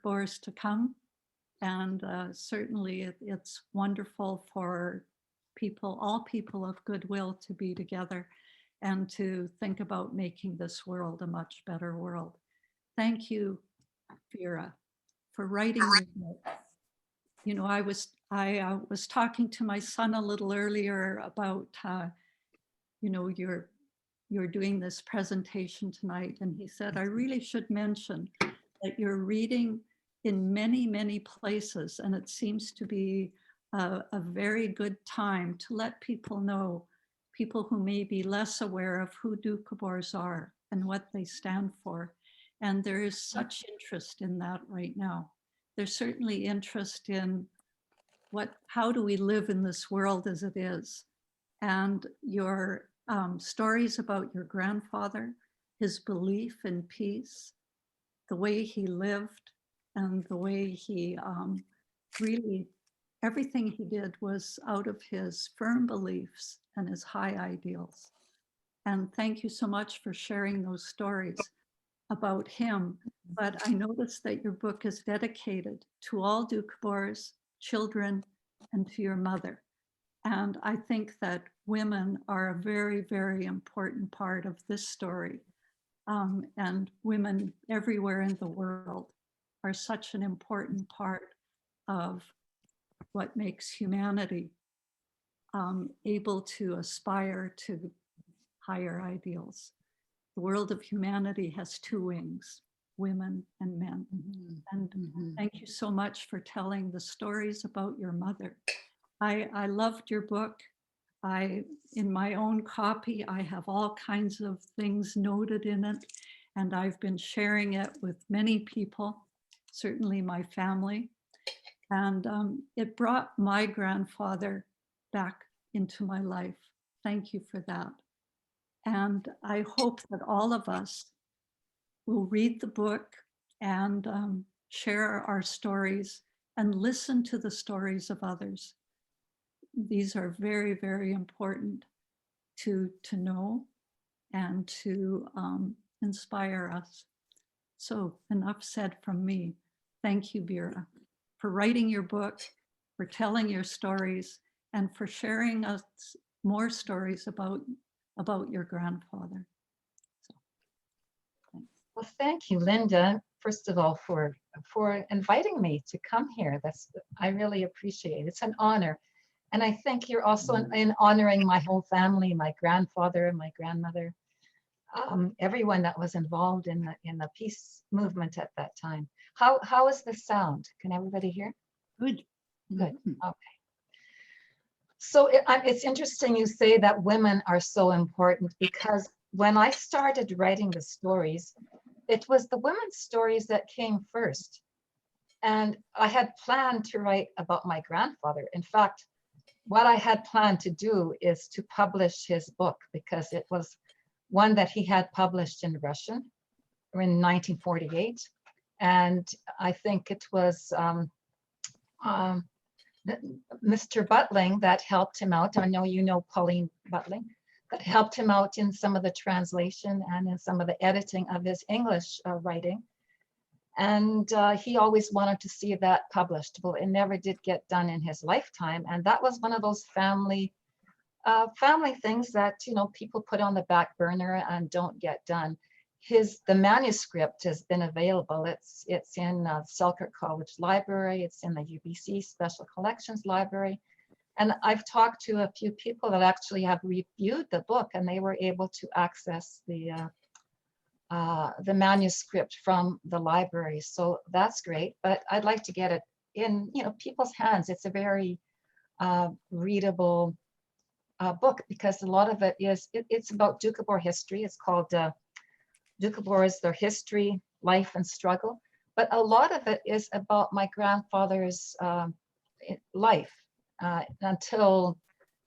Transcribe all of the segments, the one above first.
Dukabors to come. And certainly it's wonderful for people, all people of goodwill, to be together and to think about making this world a much better world. Thank you, Vera, for writing your book. You know, I was talking to my son a little earlier about, you know, you're doing this presentation tonight, and he said, I really should mention that you're reading in many, many places, and it seems to be a very good time to let people know, people who may be less aware of who Dukabors are and what they stand for. And there is such interest in that right now. There's certainly interest in how do we live in this world as it is? And your stories about your grandfather, his belief in peace, the way he lived, and the way he really, everything he did was out of his firm beliefs and his high ideals. And thank you so much for sharing those stories about him. But I noticed that your book is dedicated to all Dukabors, children, and to your mother. And I think that women are a very, very important part of this story. And women everywhere in the world are such an important part of what makes humanity able to aspire to higher ideals. The world of humanity has two wings, women and men. And thank you so much for telling the stories about your mother. I loved your book. In my own copy, I have all kinds of things noted in it, and I've been sharing it with many people, certainly my family. And it brought my grandfather back into my life. Thank you for that. And I hope that all of us will read the book and share our stories and listen to the stories of others. These are very, very important to know and to inspire us. So enough said from me. Thank you, Vera, for writing your book, for telling your stories, and for sharing us more stories about your grandfather. So, thanks. Well, thank you, Linda, first of all, for inviting me to come here. I really appreciate it. It's an honor. And I think you're also in honoring my whole family, my grandfather and my grandmother, everyone that was involved in the peace movement at that time. How is the sound? Can everybody hear? Good. Good. Okay. So it's interesting you say that women are so important, because when I started writing the stories, it was the women's stories that came first. And I had planned to write about my grandfather. In fact, what I had planned to do is to publish his book, because it was one that he had published in Russian in 1948. And I think it was Mr. Butling that helped him out. I know you know Pauline Butling, that helped him out in some of the translation and in some of the editing of his English writing. And he always wanted to see that published. Well, it never did get done in his lifetime. And that was one of those family things that, you know, people put on the back burner and don't get done. The manuscript has been available. It's in Selkirk College Library. It's in the UBC Special Collections Library. And I've talked to a few people that actually have reviewed the book, and they were able to access the manuscript from the library. So that's great, but I'd like to get it in, you know, people's hands. It's a very readable book, because a lot of it is, it's about Dukabor history. It's called Dukabors, Their History, Life and Struggle. But a lot of it is about my grandfather's life until,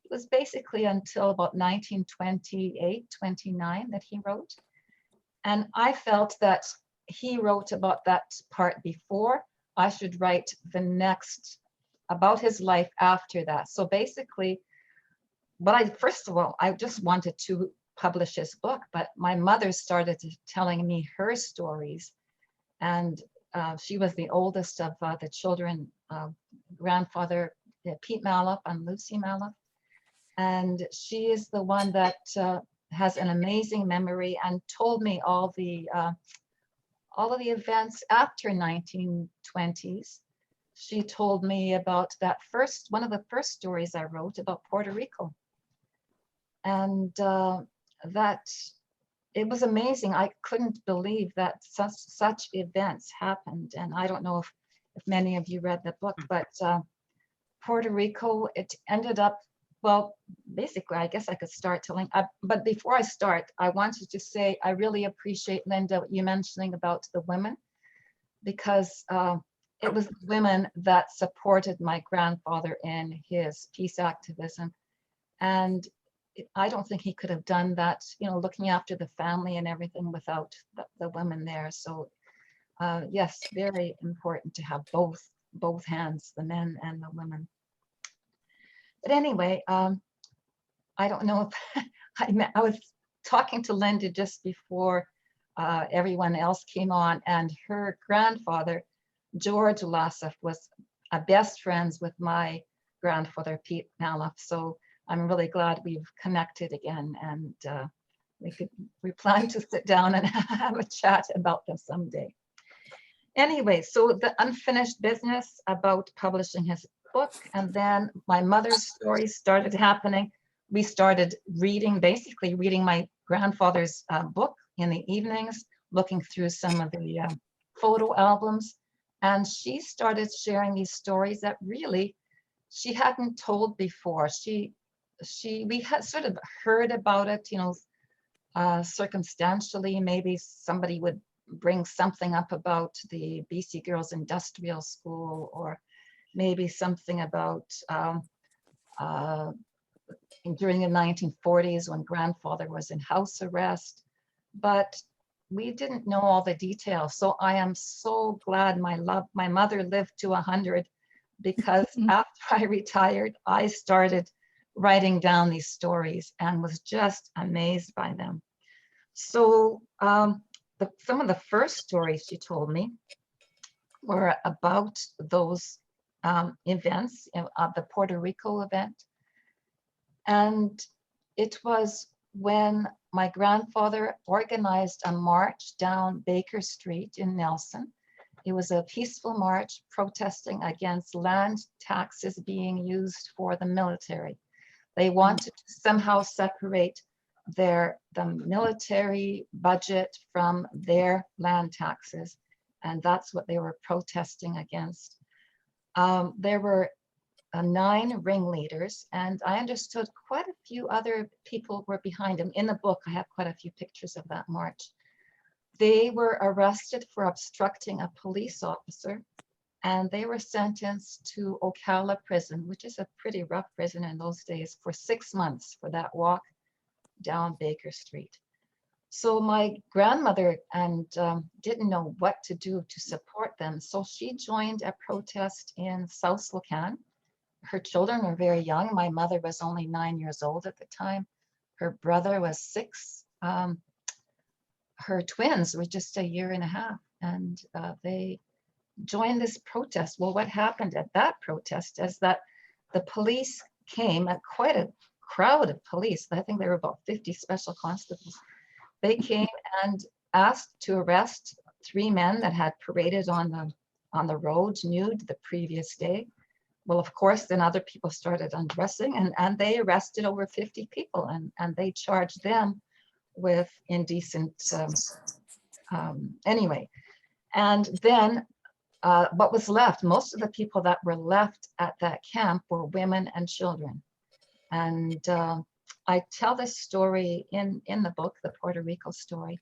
it was basically until about 1928, 29 that he wrote. And I felt that he wrote about that part before. I should write the next about his life after that. So basically, first of all, I just wanted to publish his book, but my mother started telling me her stories. And she was the oldest of the children, grandfather Pete Maloff and Lucy Maloff. And she is the one that has an amazing memory and told me all of the events after 1920s. She told me about one of the first stories I wrote about Puerto Rico. And that it was amazing. I couldn't believe that such events happened. And I don't know if many of you read the book, but Puerto Rico, it ended up, well, basically, I guess I could start telling, but before I start, I wanted to say, I really appreciate, Linda, you mentioning about the women, because it was the women that supported my grandfather in his peace activism. And I don't think he could have done that, looking after the family and everything without the women there. So yes, very important to have both hands, the men and the women. But anyway, I don't know if I was talking to Linda just before everyone else came on, and her grandfather, George Lassoff, was best friends with my grandfather, Pete Maloff. So I'm really glad we've connected again, and we plan to sit down and have a chat about them someday. Anyway, so the unfinished business about publishing his book, and then my mother's story started happening. We started basically reading my grandfather's book in the evenings, looking through some of the photo albums, and she started sharing these stories that really she hadn't told before. We had sort of heard about it, circumstantially. Maybe somebody would bring something up about the BC Girls Industrial School, or maybe something about during the 1940s when grandfather was in house arrest, but we didn't know all the details. So I am so glad my mother lived to 100, because after I retired, I started writing down these stories and was just amazed by them. So some of the first stories she told me were about those events of the Puerto Rico event. And it was when my grandfather organized a march down Baker Street in Nelson. It was a peaceful march protesting against land taxes being used for the military. They wanted to somehow separate the military budget from their land taxes, and that's what they were protesting against. There were 9 ringleaders, and I understood quite a few other people were behind them. In the book, I have quite a few pictures of that march. They were arrested for obstructing a police officer, and they were sentenced to Ocala prison, which is a pretty rough prison in those days, for 6 months for that walk down Baker Street. So my grandmother didn't know what to do to support them. So she joined a protest in South Slocan. Her children were very young. My mother was only 9 years old at the time. Her brother was 6. Her twins were just 1.5 years, and they joined this protest. Well, what happened at that protest is that the police came, quite a crowd of police. I think there were about 50 special constables. They came and asked to arrest 3 men that had paraded on the road nude the previous day. Well, of course, then other people started undressing, and they arrested over 50 people, and they charged them with indecent, anyway. And then what was left, most of the people that were left at that camp were women and children. And I tell this story in the book, the Puerto Rico story.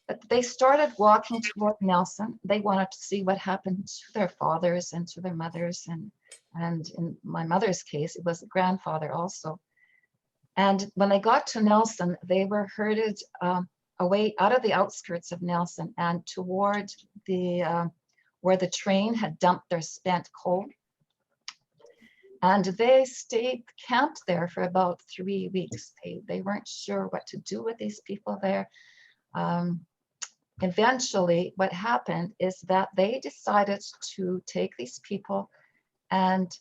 But they started walking toward Nelson. They wanted to see what happened to their fathers and to their mothers. And in my mother's case, it was a grandfather also. And when they got to Nelson, they were herded away out of the outskirts of Nelson and toward where the train had dumped their spent coal. And they stayed camped there for about 3 weeks. They weren't sure what to do with these people there. eventually what happened is that they decided to take these people and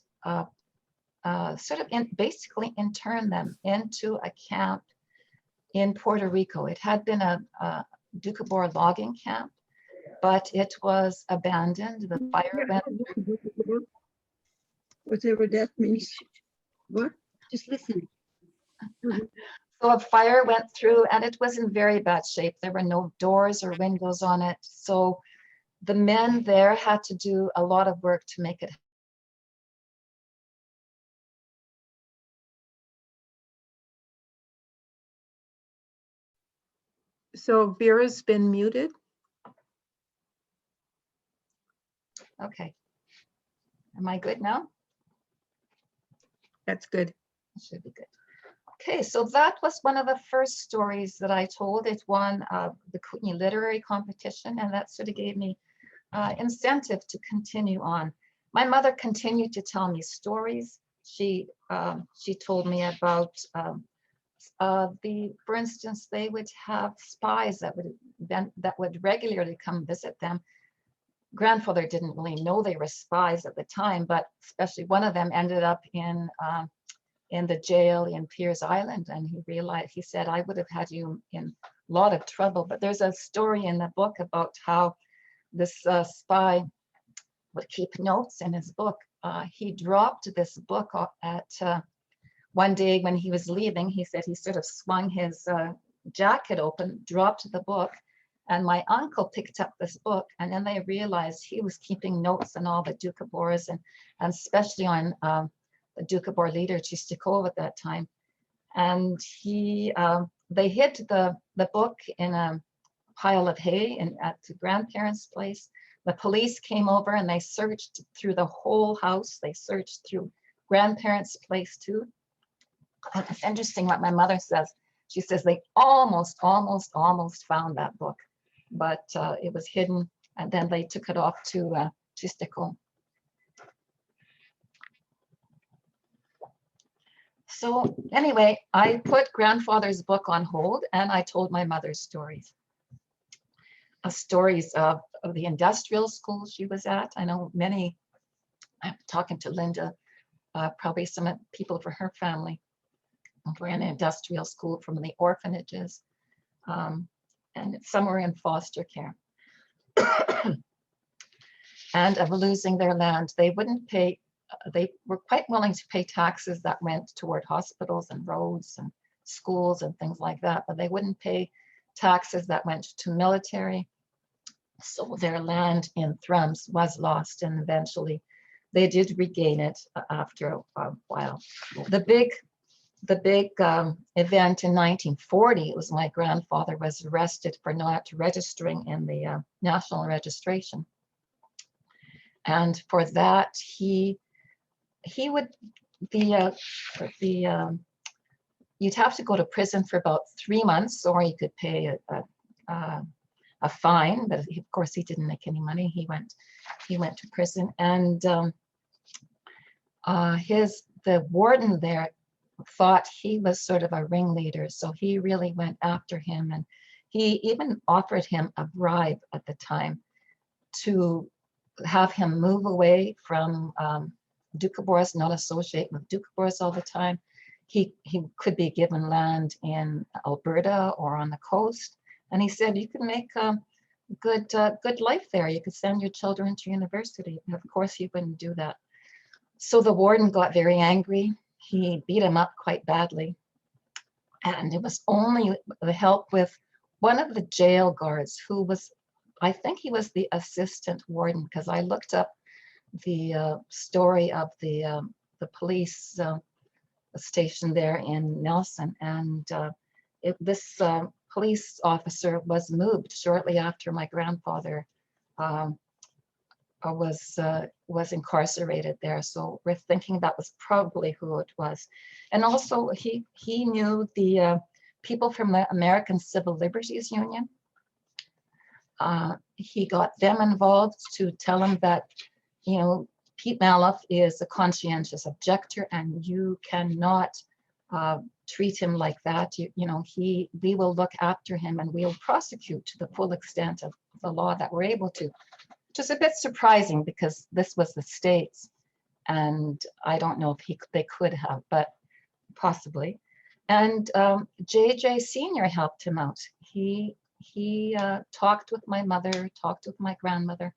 basically intern them into a camp in Puerto Rico. It had been a Doukhobor logging camp, but it was abandoned. The fire went. Whatever that means. What? Just listen. So a fire went through and it was in very bad shape. There were no doors or windows on it. So the men there had to do a lot of work to make it. So Vera's been muted. Okay. Am I good now? That's good. Should be good. Okay, so that was one of the first stories that I told. It won the Kootenai Literary Competition, and that sort of gave me incentive to continue on. My mother continued to tell me stories. She told me about for instance, they would have spies that would regularly come visit them. Grandfather didn't really know they were spies at the time, but especially one of them ended up in the jail in Piers Island, and he said, I would have had you in a lot of trouble. But there's a story in the book about how this spy would keep notes in his book. He dropped this book at one day when he was leaving. He said he sort of swung his jacket open, dropped the book, and my uncle picked up this book, and then they realized he was keeping notes on all the Doukhobors and especially on the Doukhobor leader Chistikov at that time. And they hid the book in a pile of hay at the grandparents' place. The police came over and they searched through the whole house. They searched through grandparents' place too. And it's interesting what my mother says. She says they almost found that book, but it was hidden, and then they took it off to Chistikov. So anyway, I put grandfather's book on hold and I told my mother's stories. Stories of the industrial school she was at. I know many, I'm talking to Linda, probably some people for her family were in industrial school from the orphanages, and some were in foster care. And of losing their land. They wouldn't pay. They were quite willing to pay taxes that went toward hospitals and roads and schools and things like that, but they wouldn't pay taxes that went to military. So their land in Thrums was lost, and eventually they did regain it after a while. The big event in 1940, it was my grandfather was arrested for not registering in the national registration. And for that, you'd have to go to prison for about 3 months, or you could pay a fine. But of course, he didn't make any money. He went to prison, and the warden there thought he was sort of a ringleader, so he really went after him, and he even offered him a bribe at the time to have him move away from Doukhobors, not associate with Doukhobors all the time. He could be given land in Alberta or on the coast, and he said you could make a good life there. You could send your children to university. And of course, he wouldn't do that. So the warden got very angry. He beat him up quite badly, and it was only the help with one of the jail guards who was, I think he was the assistant warden, because I looked up the story of the police station there in Nelson, and this police officer was moved shortly after my grandfather was incarcerated there. So we're thinking that was probably who it was. And also he knew the people from the American Civil Liberties Union. He got them involved to tell him that, Pete Maloff is a conscientious objector and you cannot treat him like that. You know, we will look after him and we'll prosecute to the full extent of the law that we're able to. Which is a bit surprising because this was the States, and I don't know if they could have, but possibly. And JJ Sr. helped him out. He talked with my mother, talked with my grandmother,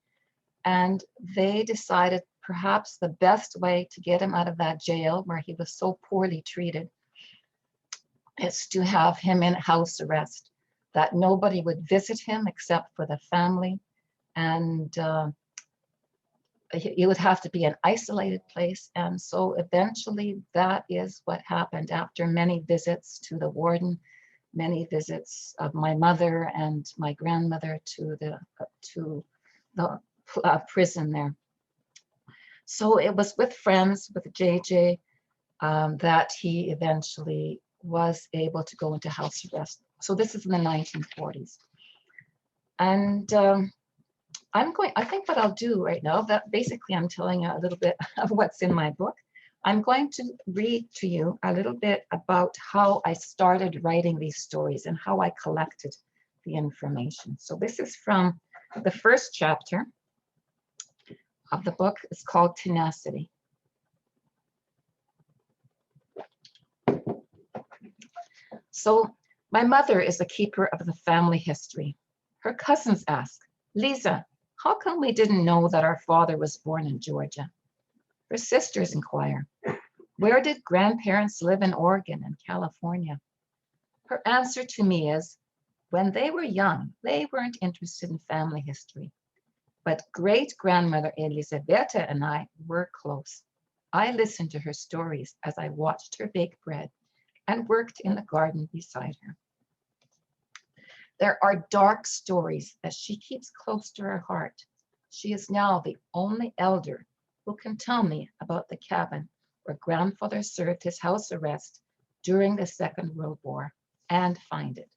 and they decided perhaps the best way to get him out of that jail where he was so poorly treated is to have him in house arrest, that nobody would visit him except for the family. And it would have to be an isolated place. And so eventually that is what happened after many visits to the warden, many visits of my mother and my grandmother to the prison there. So it was with friends, with JJ, that he eventually was able to go into house arrest. So this is in the 1940s. And I think what I'll do right now, that basically I'm telling you a little bit of what's in my book. I'm going to read to you a little bit about how I started writing these stories and how I collected the information. So this is from the first chapter of the book. It's called Tenacity. So my mother is the keeper of the family history. Her cousins ask, Lisa, how come we didn't know that our father was born in Georgia? Her sisters inquire, where did grandparents live in Oregon and California? Her answer to me is, when they were young, they weren't interested in family history. But great-grandmother Elisabetta and I were close. I listened to her stories as I watched her bake bread and worked in the garden beside her. There are dark stories that she keeps close to her heart. She is now the only elder who can tell me about the cabin where grandfather served his house arrest during the Second World War and find it.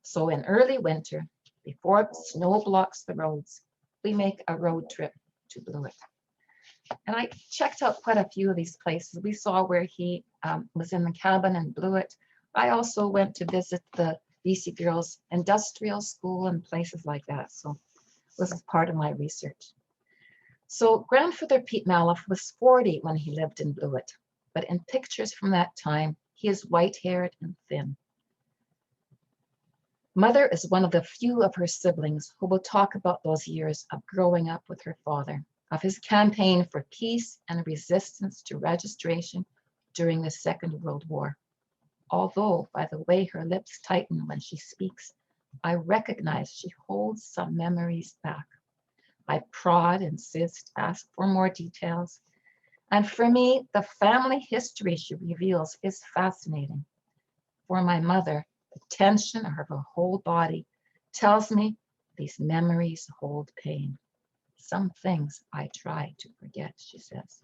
So in early winter, before snow blocks the roads, we make a road trip to Blewett. And I checked out quite a few of these places. We saw where he was in the cabin in Blewett. I also went to visit the BC Girls Industrial School and places like that. So this is part of my research. So grandfather Pete Maloff was 40 when he lived in Blewett, but in pictures from that time, he is white-haired and thin. Mother is one of the few of her siblings who will talk about those years of growing up with her father, of his campaign for peace and resistance to registration during the Second World War. Although, by the way her lips tighten when she speaks, I recognize she holds some memories back. I prod, insist, ask for more details. And for me, the family history she reveals is fascinating. For my mother, the tension of her whole body tells me these memories hold pain. Some things I try to forget, she says.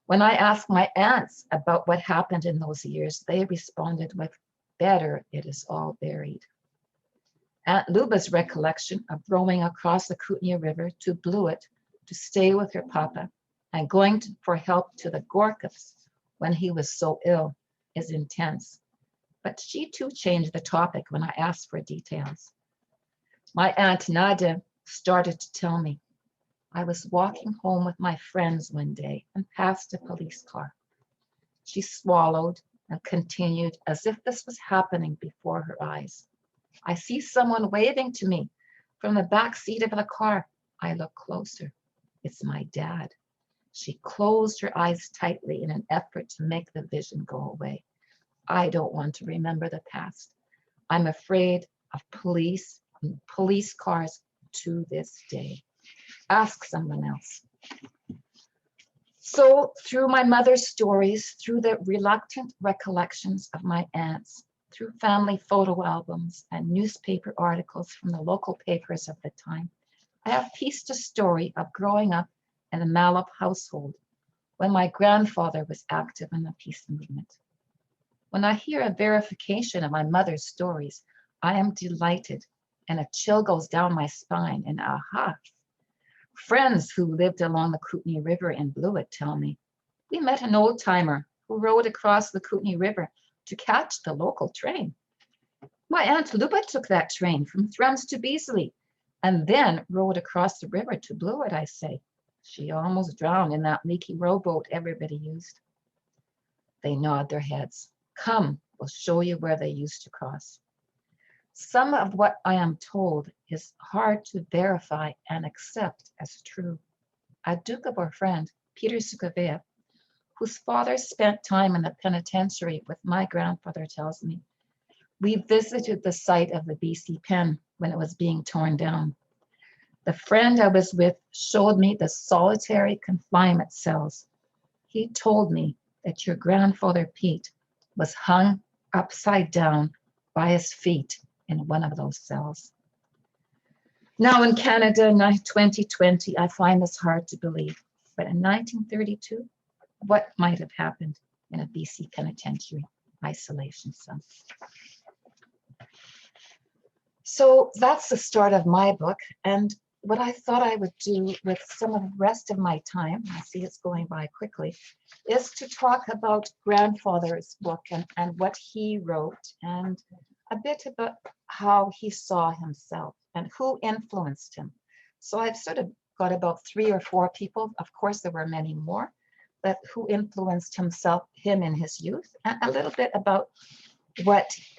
When I asked my aunts about what happened in those years, they responded with, better it is all buried. Aunt Luba's recollection of rowing across the Kootenai River to Blewett to stay with her papa and going for help to the Gorkups when he was so ill is intense. But she too changed the topic when I asked for details. My Aunt Nadia started to tell me, I was walking home with my friends one day and passed a police car. She swallowed and continued as if this was happening before her eyes. I see someone waving to me from the back seat of the car. I look closer. It's my dad. She closed her eyes tightly in an effort to make the vision go away. I don't want to remember the past. I'm afraid of police and police cars to this day. Ask someone else. So through my mother's stories, through the reluctant recollections of my aunts, through family photo albums and newspaper articles from the local papers of the time, I have pieced a story of growing up in a Maloff household when my grandfather was active in the peace movement. When I hear a verification of my mother's stories, I am delighted and a chill goes down my spine and aha. Friends who lived along the Kootenai River in Blewett tell me, we met an old timer who rowed across the Kootenai River to catch the local train. My Aunt Luba took that train from Thrums to Beasley and then rowed across the river to Blewett, I say. She almost drowned in that leaky rowboat everybody used. They nod their heads. Come, we'll show you where they used to cross. Some of what I am told is hard to verify and accept as true. A Doukhobor friend, Peter Sukovea, whose father spent time in the penitentiary with my grandfather, tells me, we visited the site of the BC pen when it was being torn down. The friend I was with showed me the solitary confinement cells. He told me that your grandfather Pete was hung upside down by his feet in one of those cells. Now in Canada, in 2020, I find this hard to believe. But in 1932, what might have happened in a BC penitentiary isolation cell? So that's the start of my book. And what I thought I would do with some of the rest of my time, I see it's going by quickly, is to talk about grandfather's book and what he wrote and a bit about how he saw himself and who influenced him. So I've sort of got about 3 or 4 people, of course there were many more, but who influenced him in his youth, and a little bit about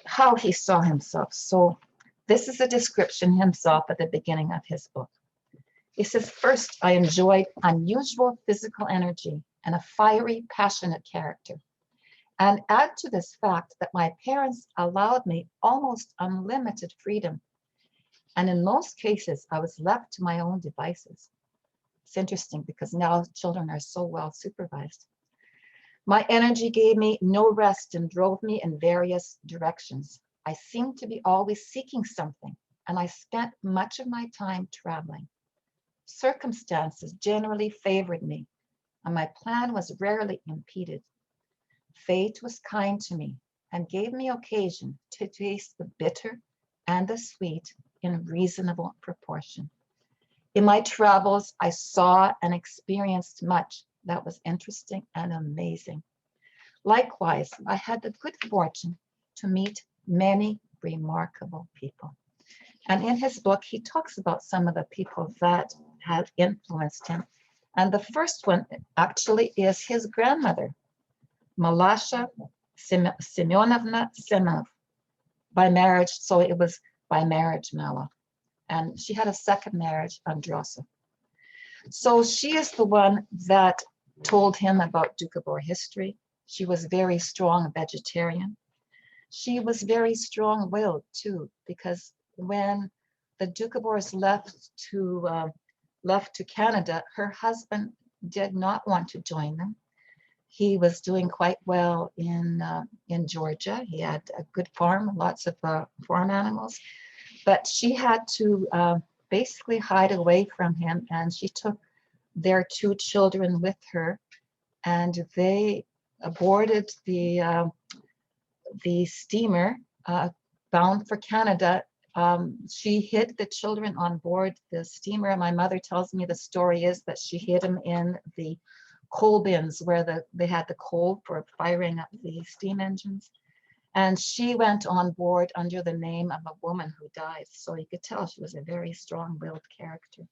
how he saw himself. So this is a description himself at the beginning of his book. He says, first, I enjoyed unusual physical energy and a fiery, passionate character. And add to this fact that my parents allowed me almost unlimited freedom. And in most cases, I was left to my own devices. It's interesting because now children are so well supervised. My energy gave me no rest and drove me in various directions. I seemed to be always seeking something, and I spent much of my time traveling. Circumstances generally favored me, and my plan was rarely impeded. Fate was kind to me and gave me occasion to taste the bitter and the sweet in reasonable proportion. In my travels, I saw and experienced much that was interesting and amazing. Likewise, I had the good fortune to meet many remarkable people. And in his book, he talks about some of the people that had influenced him. And the first one actually is his grandmother, Malasha Semyonovna Semov, by marriage. So it was by marriage, Maloff. And she had a second marriage, Androsa. So she is the one that told him about Doukhobor history. She was very strong vegetarian. She was very strong-willed too, because when the Doukhobors left to Canada, her husband did not want to join them. He was doing quite well in Georgia. He had a good farm, lots of farm animals, but she had to basically hide away from him, and she took their 2 children with her, and they boarded the steamer bound for Canada. She hid the children on board the steamer, and my mother tells me the story is that she hid them in the coal bins where they had the coal for firing up the steam engines. And she went on board under the name of a woman who died. So you could tell she was a very strong-willed character.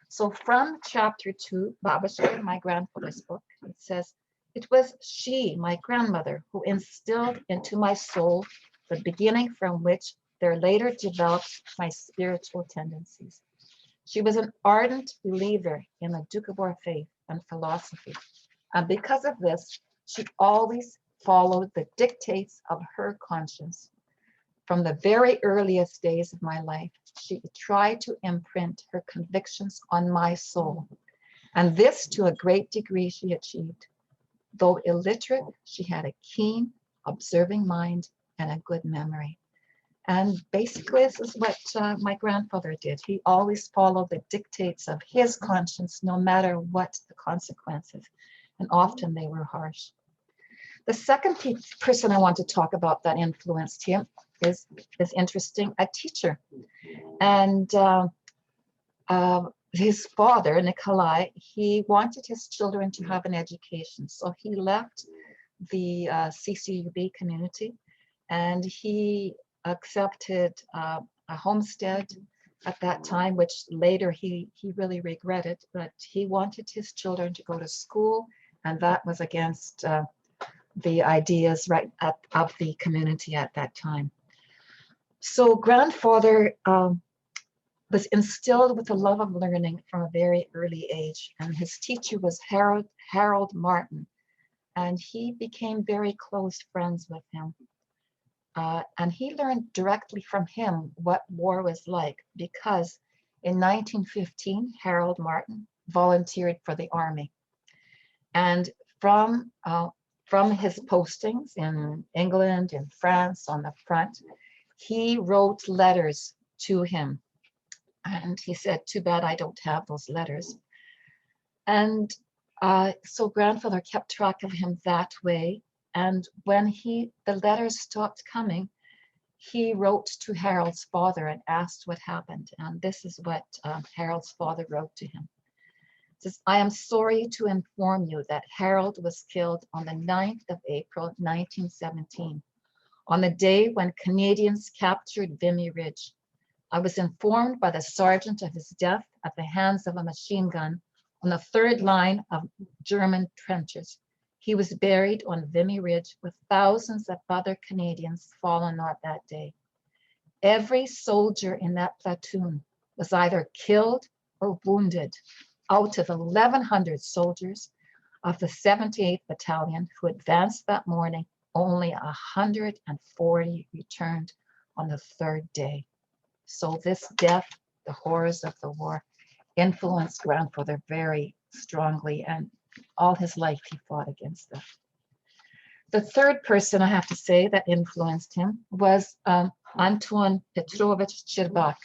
So from chapter 2, Babashka, my grandfather's book, it says, it was she, my grandmother, who instilled into my soul the beginning from which there later developed my spiritual tendencies. She was an ardent believer in the Doukhobor faith and philosophy. And because of this, she always followed the dictates of her conscience. From the very earliest days of my life, she tried to imprint her convictions on my soul. And this, to a great degree, she achieved. Though illiterate, she had a keen, observing mind and a good memory. And basically, this is what my grandfather did. He always followed the dictates of his conscience, no matter what the consequences. And often they were harsh. The second person I want to talk about that influenced him is interesting, a teacher. And his father, Nikolai, he wanted his children to have an education. So he left the CCUB community, and he accepted a homestead at that time, which later he really regretted, but he wanted his children to go to school, and that was against the ideas of the community at that time. So grandfather was instilled with a love of learning from a very early age, and his teacher was Harold Martin, and he became very close friends with him. And he learned directly from him what war was like, because in 1915, Harold Martin volunteered for the army. And from his postings in England, in France, on the front, he wrote letters to him. And he said, too bad I don't have those letters. And so grandfather kept track of him that way. And when the letters stopped coming, he wrote to Harold's father and asked what happened. And this is what Harold's father wrote to him. It says, I am sorry to inform you that Harold was killed on the 9th of April, 1917, on the day when Canadians captured Vimy Ridge. I was informed by the sergeant of his death at the hands of a machine gun on the third line of German trenches. He was buried on Vimy Ridge with thousands of other Canadians fallen on that day. Every soldier in that platoon was either killed or wounded. Out of 1,100 soldiers of the 78th Battalion who advanced that morning, only 140 returned on the third day. So this death, the horrors of the war, influenced grandfather very strongly, and all his life he fought against that. The third person I have to say that influenced him was Anton Petrovich Cherbak,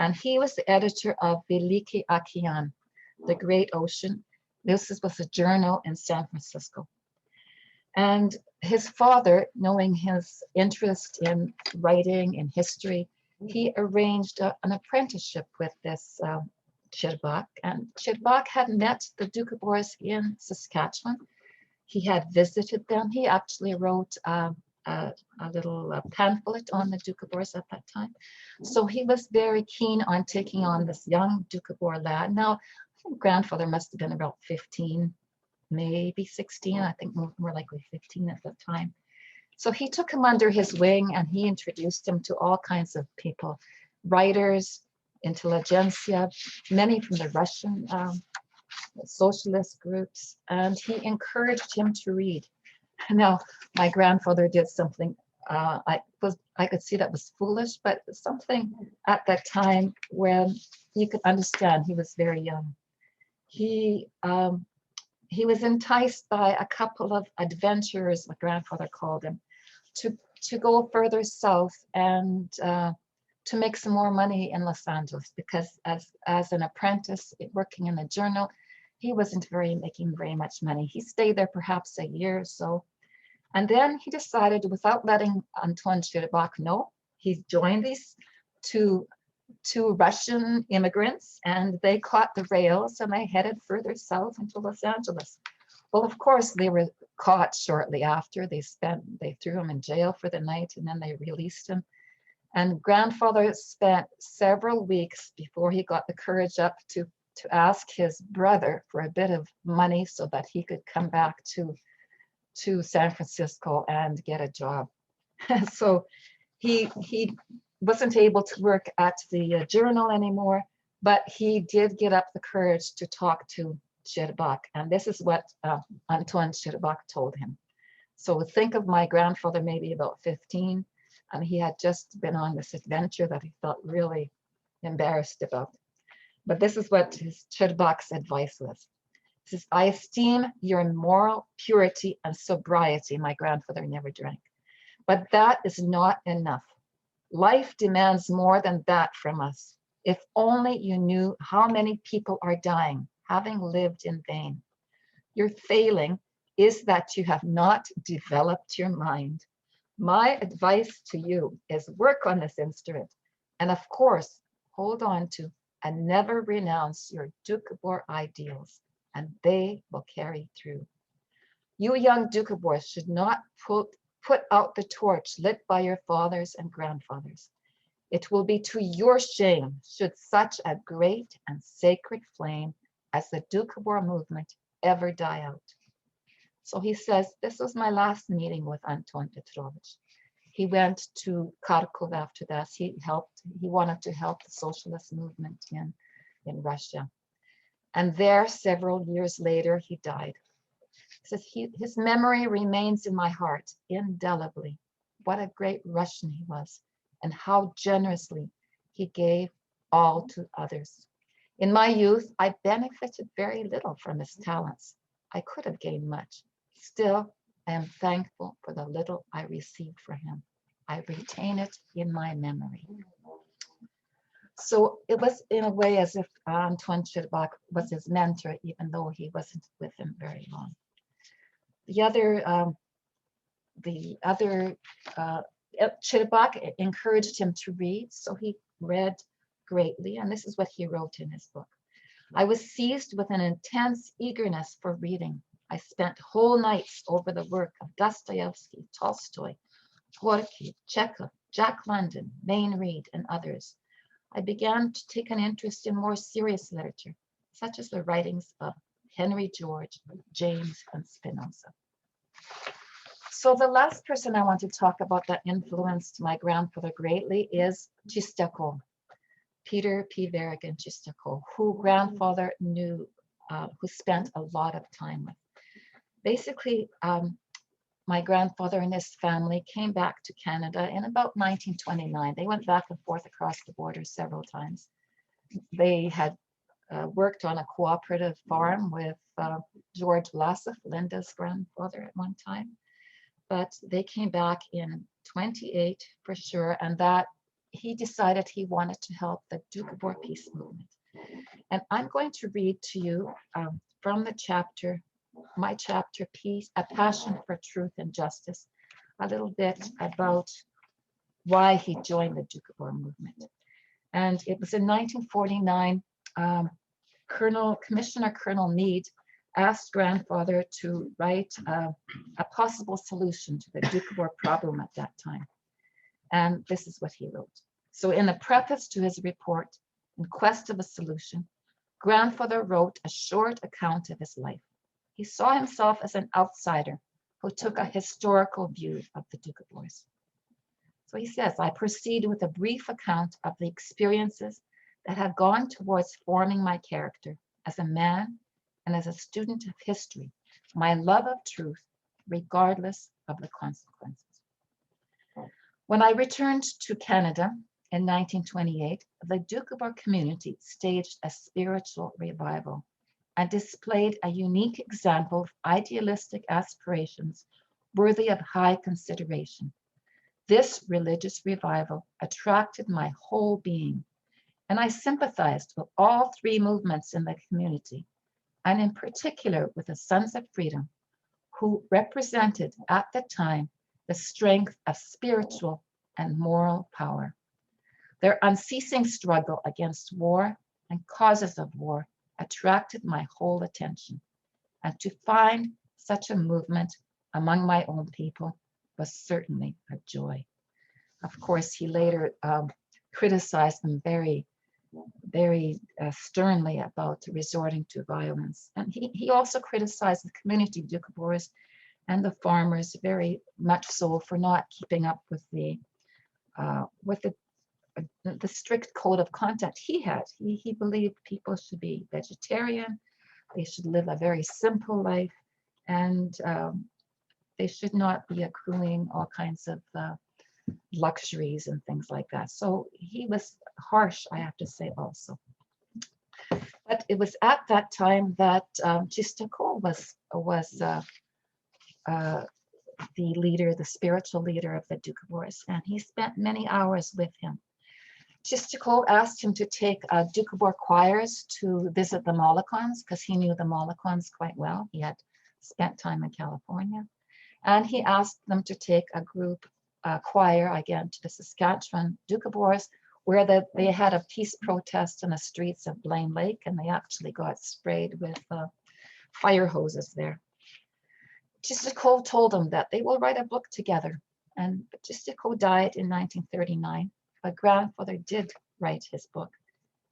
and he was the editor of Veliki Okean, the Great Ocean. This was a journal in San Francisco. And his father, knowing his interest in writing, in history, he arranged an apprenticeship with this Cherbak. And Cherbak had met the Doukhobors in Saskatchewan. He had visited them. He actually wrote a little pamphlet on the Doukhobors at that time. So he was very keen on taking on this young Doukhobor lad. Now, I think grandfather must have been about 15, maybe 16, I think more likely 15 at the time. So he took him under his wing and he introduced him to all kinds of people, writers, intelligentsia, many from the Russian socialist groups, and he encouraged him to read. Now, my grandfather did something I could see that was foolish, but something at that time when you could understand he was very young. He was enticed by a couple of adventurers, my grandfather called them, to go further south and to make some more money in Los Angeles, because as an apprentice working in a journal, he wasn't making very much money. He stayed there perhaps a year or so. And then he decided, without letting Anton Cherbak know, he joined these two Russian immigrants, and they caught the rails and they headed further south into Los Angeles. Well, of course, they were caught shortly after. They threw him in jail for the night, and then they released him. And grandfather spent several weeks before he got the courage up to ask his brother for a bit of money so that he could come back to San Francisco and get a job. So he wasn't able to work at the journal anymore, but he did get up the courage to talk to Cherbak, and this is what Anton Cherbak told him. So think of my grandfather maybe about 15, and he had just been on this adventure that he felt really embarrassed about. But this is what his Cherbak's advice was. He says, I esteem your moral purity and sobriety. My grandfather never drank, but that is not enough. Life demands more than that from us. If only you knew how many people are dying, having lived in vain. Your failing is that you have not developed your mind. My advice to you is work on this instrument, and of course, hold on to and never renounce your Doukhobor ideals, and they will carry through. You young Doukhobors should not put out the torch lit by your fathers and grandfathers. It will be to your shame should such a great and sacred flame as the Doukhobor movement ever die out. So he says, this was my last meeting with Anton Petrovich. He went to Kharkov after that. He wanted to help the socialist movement in Russia. And there, several years later, he died. He says, his memory remains in my heart indelibly. What a great Russian he was, and how generously he gave all to others. In my youth, I benefited very little from his talents. I could have gained much. Still, I am thankful for the little I received from him. I retain it in my memory. So it was in a way as if Antoine Shcherbak was his mentor, even though he wasn't with him very long. Shcherbak encouraged him to read, so he read greatly, and this is what he wrote in his book. I was seized with an intense eagerness for reading. I spent whole nights over the work of Dostoevsky, Tolstoy, Gorky, Chekhov, Jack London, Mayne Reid, and others. I began to take an interest in more serious literature, such as the writings of Henry George, James, and Spinoza. So the last person I want to talk about that influenced my grandfather greatly is Chistakov, Peter P. Verrigan Chistakov, who grandfather knew, who spent a lot of time with. Basically, my grandfather and his family came back to Canada in about 1929. They went back and forth across the border several times. They had worked on a cooperative farm with George Vlasov, Linda's grandfather at one time. But they came back in 28 for sure, and that he decided he wanted to help the Doukhobor peace movement. And I'm going to read to you from the chapter, my chapter, Peace, A Passion for Truth and Justice, a little bit about why he joined the Doukhobor movement. And it was in 1949, Commissioner Colonel Meade asked grandfather to write a possible solution to the Doukhobor problem at that time. And this is what he wrote. So in the preface to his report, In Quest of a Solution, grandfather wrote a short account of his life. He saw himself as an outsider who took a historical view of the Doukhobors. So he says, I proceed with a brief account of the experiences that have gone towards forming my character as a man and as a student of history, my love of truth, regardless of the consequences. When I returned to Canada in 1928, the Doukhobor community staged a spiritual revival and displayed a unique example of idealistic aspirations worthy of high consideration. This religious revival attracted my whole being, and I sympathized with all three movements in the community, and in particular with the Sons of Freedom, who represented at the time the strength of spiritual and moral power. Their unceasing struggle against war and causes of war attracted my whole attention, and to find such a movement among my own people was certainly a joy. Of course, he later criticized them very sternly about resorting to violence. And he also criticized the community of Doukhobors and the farmers very much so for not keeping up with the strict code of conduct he had. He believed people should be vegetarian, they should live a very simple life, and they should not be accruing all kinds of luxuries and things like that. So he was harsh, I have to say also. But it was at that time that Chistakov was the leader, the spiritual leader of the Doukhobors, and he spent many hours with him. Chistakov asked him to take Doukhobor choirs to visit the Molokons because he knew the Molokons quite well. He had spent time in California. And he asked them to take a group choir again to the Saskatchewan Doukhobors, where they had a peace protest in the streets of Blaine Lake, and they actually got sprayed with fire hoses there. Justico told him that they will write a book together. And Justico died in 1939. My grandfather did write his book.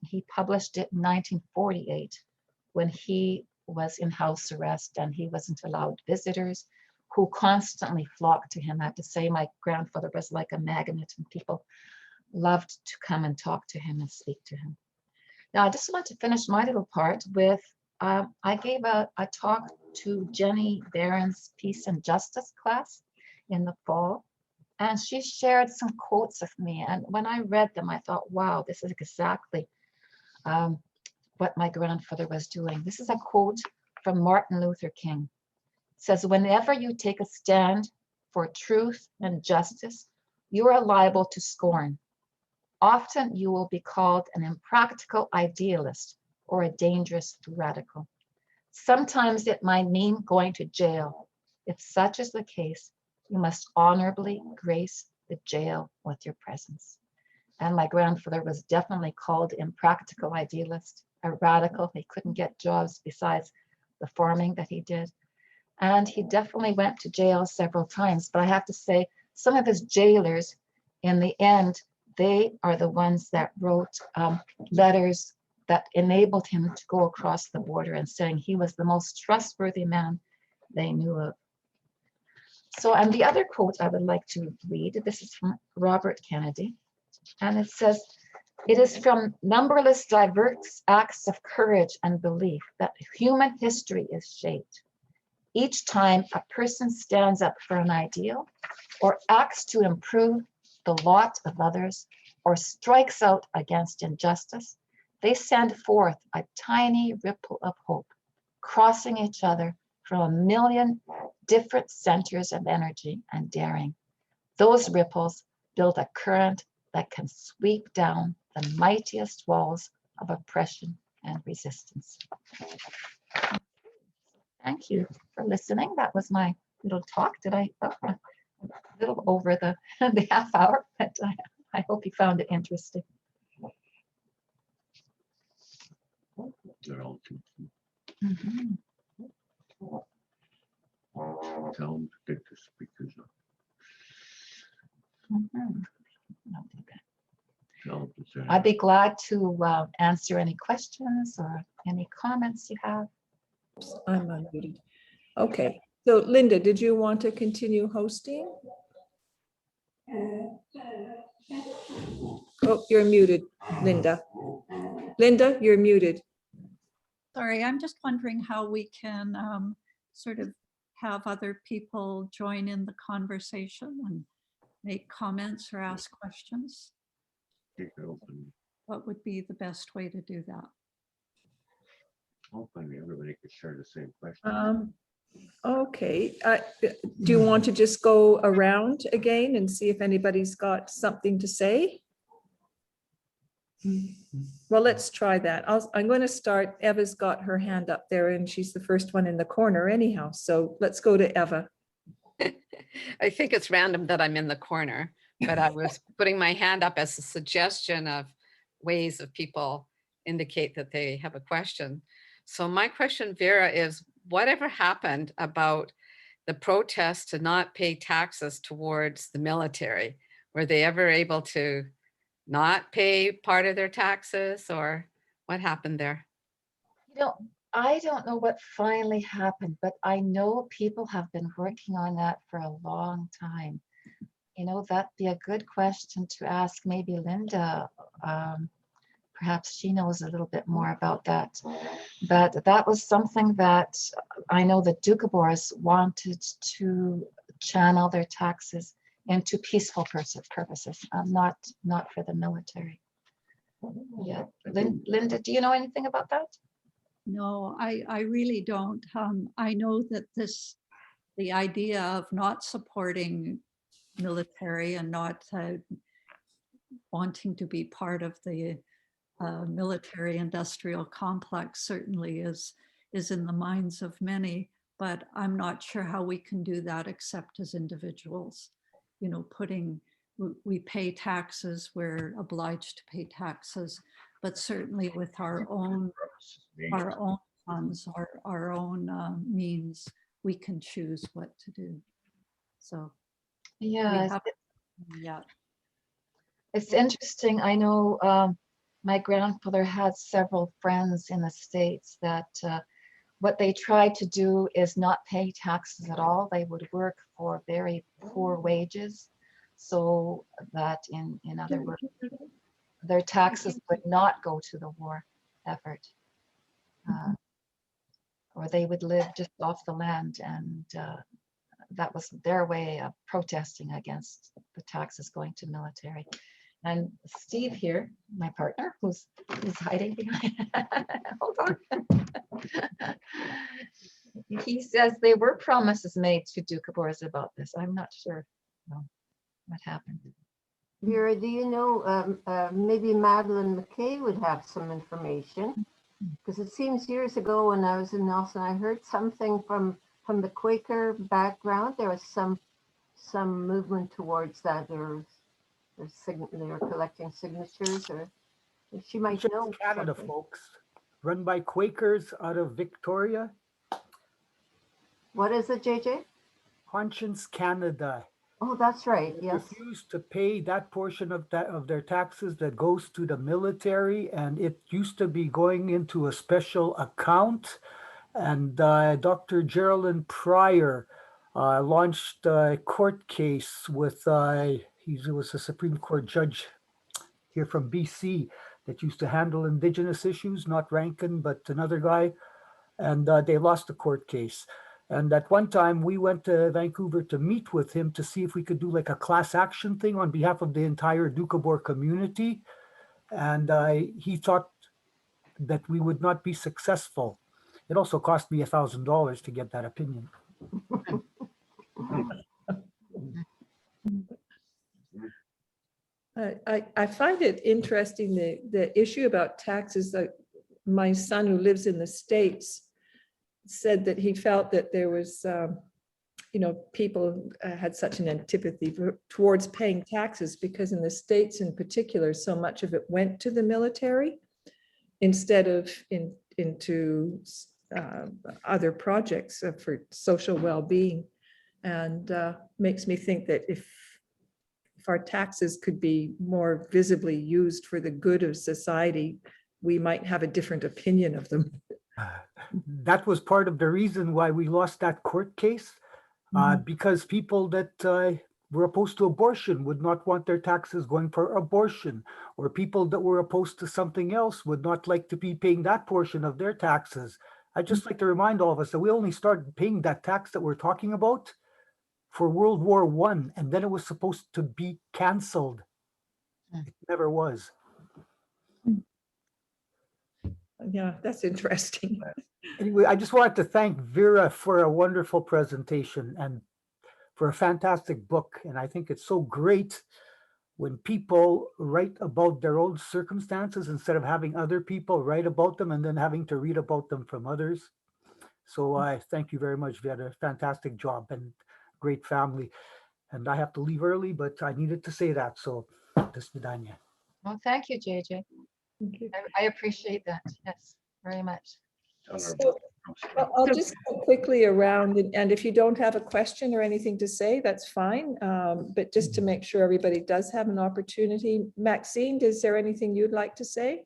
He published it in 1948 when he was in house arrest and he wasn't allowed visitors who constantly flocked to him. I have to say, my grandfather was like a magnet and people loved to come and talk to him and speak to him. Now, I just want to finish my little part with, I gave a talk to Jenny Barron's Peace and Justice class in the fall, and she shared some quotes with me. And when I read them, I thought, wow, this is exactly what my grandfather was doing. This is a quote from Martin Luther King. It says, whenever you take a stand for truth and justice, you are liable to scorn. Often you will be called an impractical idealist or a dangerous radical. Sometimes it might mean going to jail. If such is the case, you must honorably grace the jail with your presence. And my grandfather was definitely called impractical idealist, a radical. He couldn't get jobs besides the farming that he did. And he definitely went to jail several times. But I have to say, some of his jailers, in the end, they are the ones that wrote letters that enabled him to go across the border and saying he was the most trustworthy man they knew of. So, and the other quote I would like to read, this is from Robert Kennedy, and it says, it is from numberless diverse acts of courage and belief that human history is shaped. Each time a person stands up for an ideal or acts to improve the lot of others or strikes out against injustice, they send forth a tiny ripple of hope, crossing each other from a million different centers of energy and daring. Those ripples build a current that can sweep down the mightiest walls of oppression and resistance. Thank you for listening. That was my little talk. Did I a little over the half hour, but I hope you found it interesting. They're all too cute. Mhm. Tell them to take the speakers up. Mhm. I'll do that. Tell them to say. I'd be glad to answer any questions or any comments you have. I'm unmuted. Okay, so Linda, did you want to continue hosting? Oh, you're muted, Linda. Linda, you're muted. Sorry, I'm just wondering how we can sort of have other people join in the conversation and make comments or ask questions. Keep it open. What would be the best way to do that? Hopefully everybody could share the same question. Okay, do you want to just go around again and see if anybody's got something to say? Well, let's try that. I'm going to start. Eva's got her hand up there and she's the first one in the corner anyhow. So let's go to Eva. I think it's random that I'm in the corner, but I was putting my hand up as a suggestion of ways of people indicate that they have a question. So my question, Vera, is whatever happened about the protest to not pay taxes towards the military? Were they ever able to not pay part of their taxes, or what happened there? You know, I don't know what finally happened, but I know people have been working on that for a long time. You know, that'd be a good question to ask maybe Linda. Perhaps she knows a little bit more about that. But that was something that I know the Doukhobors wanted to channel their taxes into peaceful purposes, not for the military. Yeah, Linda, do you know anything about that? No, I really don't. I know that the idea of not supporting military and not wanting to be part of the military industrial complex certainly is in the minds of many, but I'm not sure how we can do that except as individuals. You know, we pay taxes, we're obliged to pay taxes, but certainly with our own funds, our own means, we can choose what to do. So we Yeah, have, yeah. it's interesting. I know my grandfather had several friends in the States that what they tried to do is not pay taxes at all. They would work for very poor wages, so that in other words, their taxes would not go to the war effort. Or they would live just off the land, and that was their way of protesting against the taxes going to military. And Steve here, my partner, who's hiding behind, hold on. He says there were promises made to Doukhobors about this. I'm not sure what happened. Vera, do you know, maybe Madeline McKay would have some information? Because it seems years ago when I was in Nelson, I heard something from the Quaker background. There was some movement towards that. They're collecting signatures, or she might Conscience know Canada, something. folks, run by Quakers out of Victoria. What is it, JJ? Conscience Canada. Oh, that's right. They Yes. refuse to pay that portion of their taxes that goes to the military, and it used to be going into a special account. And Dr. Geraldine Pryor launched a court case with he was a Supreme Court judge here from BC that used to handle Indigenous issues, not Rankin, but another guy, and they lost the court case. And at one time, we went to Vancouver to meet with him to see if we could do like a class action thing on behalf of the entire Doukhobor community. And he thought that we would not be successful. It also cost me $1,000 to get that opinion. I find it interesting, the issue about taxes. That my son, who lives in the States, said that he felt that there was, people had such an antipathy towards paying taxes because in the States in particular, so much of it went to the military instead of into other projects for social well-being. And makes me think that if our taxes could be more visibly used for the good of society, we might have a different opinion of them. That was part of the reason why we lost that court case, because people that were opposed to abortion would not want their taxes going for abortion, or people that were opposed to something else would not like to be paying that portion of their taxes. I'd just like to remind all of us that we only started paying that tax that we're talking about for World War I, and then it was supposed to be canceled. It never was. Yeah, that's interesting. Anyway, I just wanted to thank Vera for a wonderful presentation and for a fantastic book. And I think it's so great when people write about their own circumstances instead of having other people write about them and then having to read about them from others. So I thank you very much. You had a fantastic job and great family. And I have to leave early, but I needed to say that. So, до свидания. Well, thank you, JJ. Thank you. I appreciate that. Yes, very much. Tell her So, about the Well, I'll just go quickly around, and if you don't have a question or anything to say, that's fine. But just to make sure everybody does have an opportunity. Maxine, is there anything you'd like to say?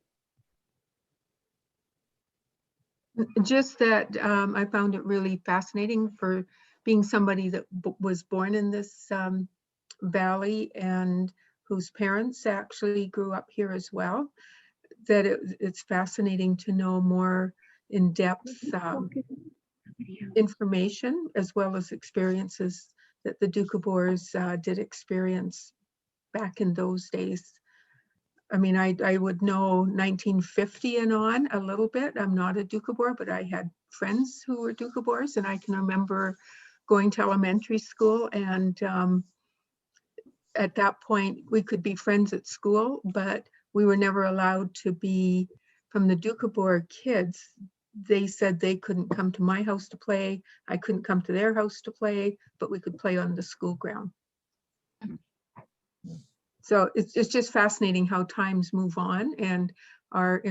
Just that I found it really fascinating for being somebody that was born in this valley and whose parents actually grew up here as well, that it's fascinating to know more in-depth information as well as experiences that the Doukhobors did experience back in those days. I mean, I would know 1950 and on a little bit. I'm not a Doukhobor, but I had friends who were Doukhobors, and I can remember going to elementary school, and at that point we could be friends at school, but we were never allowed to be from the Doukhobor kids. They said they couldn't come to my house to play. I couldn't come to their house to play, but we could play on the school ground. So it's just fascinating how times move on and our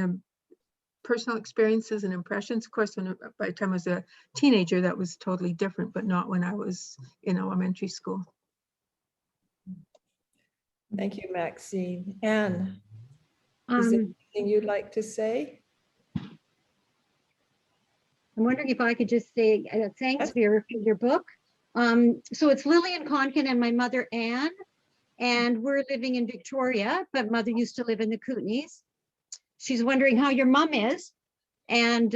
personal experiences and impressions. Of course, by the time I was a teenager, that was totally different, but not when I was in elementary school. Thank you, Maxine. Anne, is there anything you'd like to say? I'm wondering if I could just say thanks, Yes. Vera, for your book. So it's Lillian Conkin and my mother, Anne, and we're living in Victoria, but mother used to live in the Kootenays. She's wondering how your mom is. And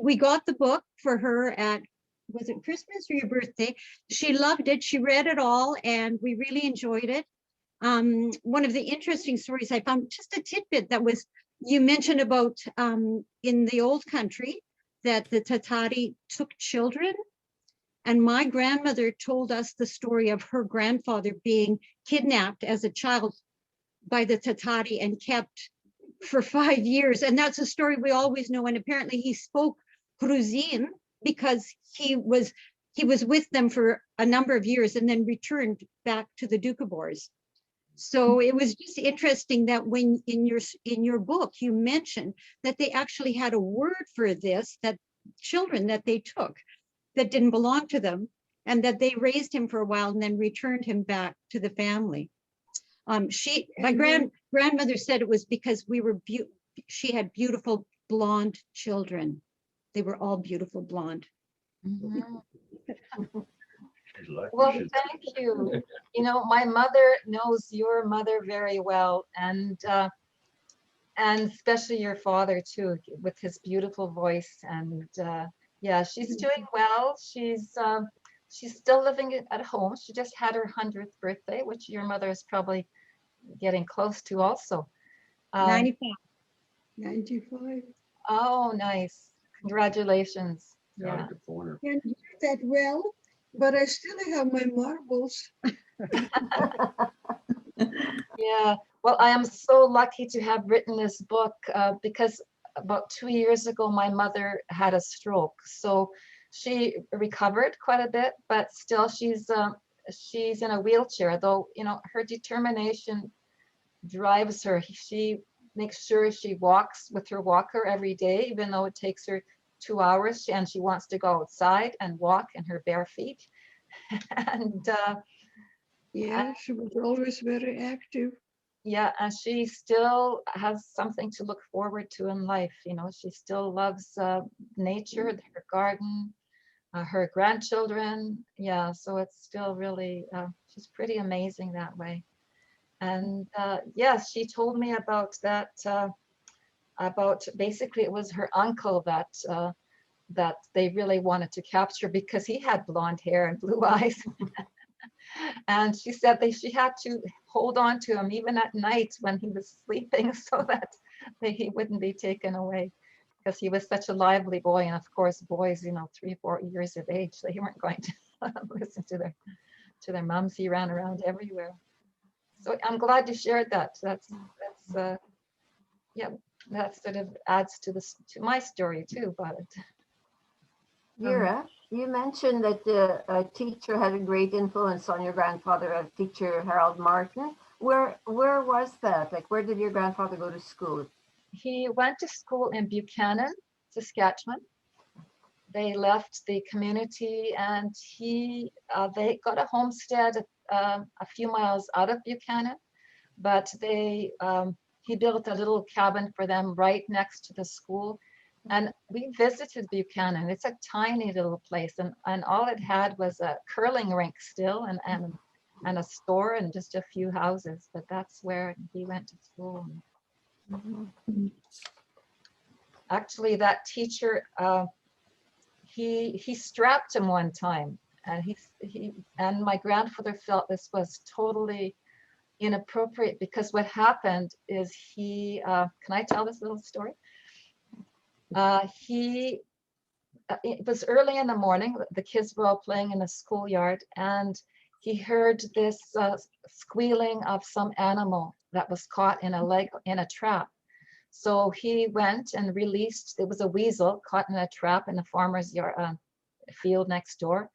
we got the book for her at, was it Christmas or your birthday? She loved it. She read it all and we really enjoyed it. One of the interesting stories I found, just a tidbit that was, you mentioned about in the old country that the Tatari took children. And my grandmother told us the story of her grandfather being kidnapped as a child by the Tatari and kept for 5 years. And that's a story we always know. And apparently he spoke Cruzin because he was with them for a number of years and then returned back to the Doukhobors. So it was just interesting that when in your book, you mentioned that they actually had a word for this, that children that they took that didn't belong to them, and that they raised him for a while and then returned him back to the family. My grandmother said it was because she had beautiful blonde children. They were all beautiful blonde. Mhm. She's lucky Well, she's- thank you. You know, my mother knows your mother very well, and especially your father too, with his beautiful voice. And yeah, she's doing well. She's still living at home. She just had her 100th birthday, which your mother is probably getting close to also. 95. 95. Oh, nice. Congratulations. Out Yeah. of the corner. Can't hear that well, but I still have my marbles. Yeah, well, I am so lucky to have written this book because about 2 years ago, my mother had a stroke. So she recovered quite a bit, but still she's in a wheelchair, though, you know, her determination drives her. She makes sure she walks with her walker every day, even though it takes her 2 hours, and she wants to go outside and walk in her bare feet. And Yeah, she was always very active. yeah, and she still has something to look forward to in life. You know, she still loves nature, her garden, her grandchildren. Yeah, so it's still really, she's pretty amazing that way. And yes, she told me about that, about basically it was her uncle that they really wanted to capture because he had blonde hair and blue eyes. And she said she had to hold on to him even at night when he was sleeping so that he wouldn't be taken away, because he was such a lively boy. And of course, boys, you know, 3 or 4 years of age, they weren't going to listen to their moms. He ran around everywhere. So I'm glad you shared that. That's yeah, that sort of adds to my story too about it. Vera, you mentioned that a teacher had a great influence on your grandfather, teacher Harold Martin. Where was that? Like, where did your grandfather go to school? He went to school in Buchanan, Saskatchewan. They left the community, and they got a homestead a few miles out of Buchanan, but he built a little cabin for them right next to the school. And we visited Buchanan. It's a tiny little place, and all it had was a curling rink still, and a store and just a few houses. But that's where he went to school. Actually, that teacher, he strapped him one time, and my grandfather felt this was totally inappropriate, because what happened is can I tell this little story? It was early in the morning, the kids were all playing in the schoolyard, and he heard this squealing of some animal that was caught in a trap. So he went and released, it was a weasel caught in a trap in a farmer's field next door.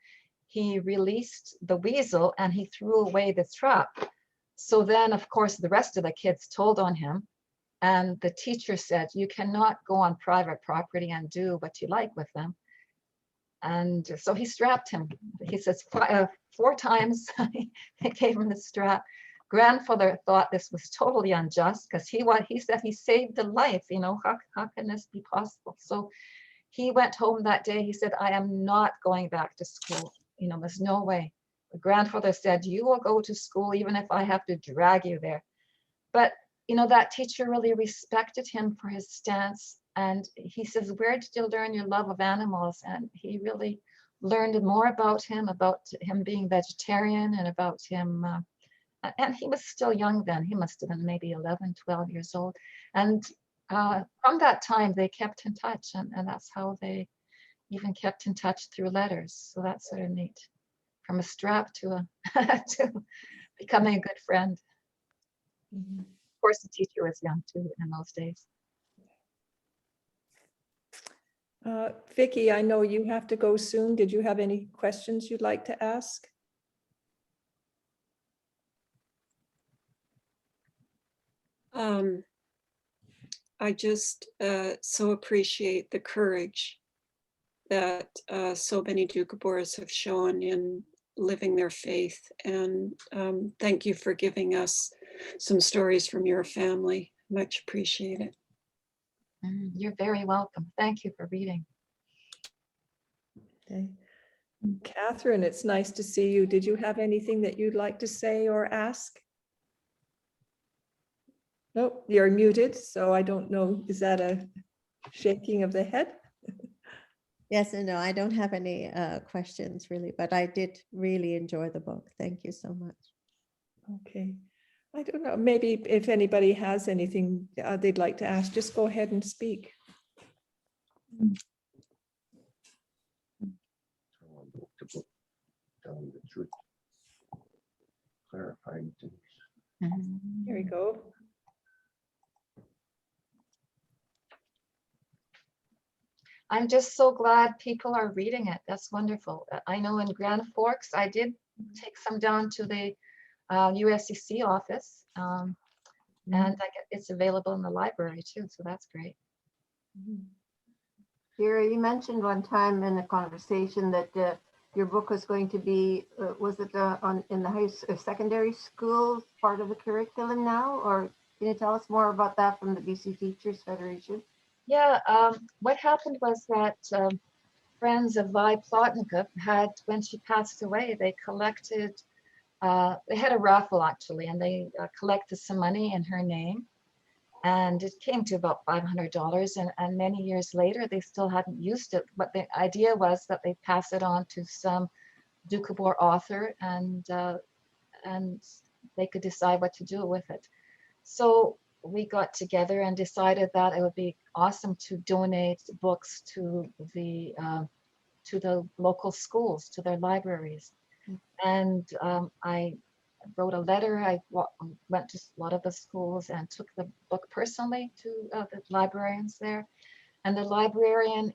He released the weasel and he threw away the trap. So then, of course, the rest of the kids told on him. And the teacher said, you cannot go on private property and do what you like with them. And so he strapped him. He says 4 times they gave him the strap. Grandfather thought this was totally unjust because he said he saved a life. You know, how can this be possible? So he went home that day. He said, I am not going back to school. You know, there's no way. The grandfather said, you will go to school even if I have to drag you there. But, you know, that teacher really respected him for his stance. And he says, where did you learn your love of animals? And he really learned more about him being vegetarian, and about him. And he was still young then. He must have been maybe 11, 12 years old. And from that time, they kept in touch. And that's how they even kept in touch through letters. So that's sort of neat. From a strap to to becoming a good friend. Mhm. Of course, the teacher was young too in those days. Vicky, I know you have to go soon. Did you have any questions you'd like to ask? I just so appreciate the courage that so many Doukhobors have shown in living their faith. And thank you for giving us some stories from your family. Much appreciated. You're very welcome. Thank you for reading. Okay. Catherine, it's nice to see you. Did you have anything that you'd like to say or ask? Nope, you're muted, so I don't know. Is that a shaking of the head? Yes and no, I don't have any questions really, but I did really enjoy the book. Thank you so much. Okay. I don't know, maybe if anybody has anything they'd like to ask, just go ahead and speak. Telling the truth, clarifying things. Here we go. I'm just so glad people are reading it. That's wonderful. I know in Grand Forks, I did take some down to the USCC office, and it's available in the library too, so that's great. Vera, you mentioned one time in a conversation that your book was going to be, was it in the secondary school part of the curriculum now? Or can you tell us more about that from the BC Teachers Federation? Yeah, what happened was that friends of Vi Plotnikov had, when she passed away, they collected, they had a raffle actually, and they collected some money in her name. And it came to about $500, and many years later, they still hadn't used it. But the idea was that they pass it on to some Doukhobor author, and they could decide what to do with it. So we got together and decided that it would be awesome to donate books to the local schools, to their libraries. And I wrote a letter. I went to a lot of the schools and took the book personally to the librarians there. And the librarian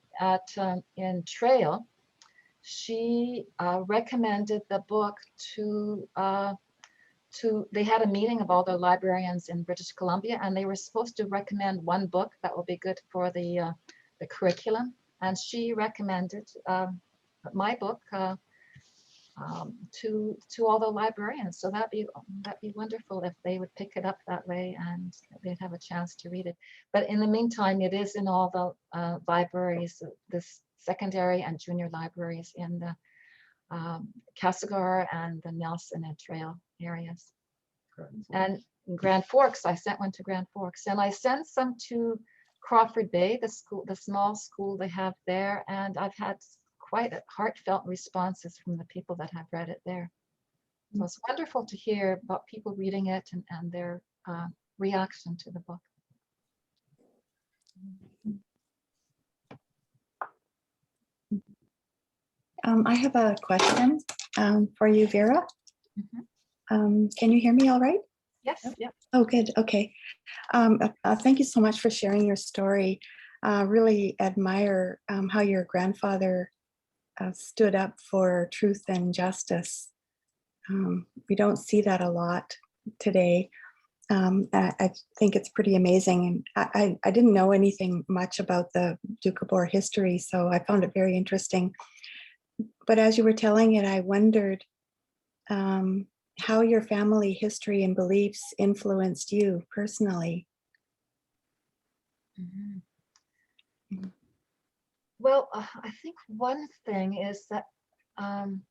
in Trail, she recommended the book to, they had a meeting of all the librarians in British Columbia, and they were supposed to recommend one book that would be good for the curriculum. And she recommended my book to all the librarians. So that'd be wonderful if they would pick it up that way and they'd have a chance to read it. But in the meantime, it is in all the libraries, the secondary and junior libraries in the Castlegar and the Nelson and Trail areas. And in Grand Forks, I sent one to Grand Forks, and I sent some to Crawford Bay, the small school they have there, and I've had quite heartfelt responses from the people that have read it there. So it's wonderful to hear about people reading it and their reaction to the book. I have a question for you, Vera. Can you hear me all right? Yes, yep. Oh, good. Okay. Thank you so much for sharing your story. Really admire how your grandfather stood up for truth and justice. We don't see that a lot today. I think it's pretty amazing. And I didn't know anything much about the Doukhobor history, so I found it very interesting. But as you were telling it, I wondered how your family history and beliefs influenced you personally. Mhm. Mhm. Well, I think one thing is that um,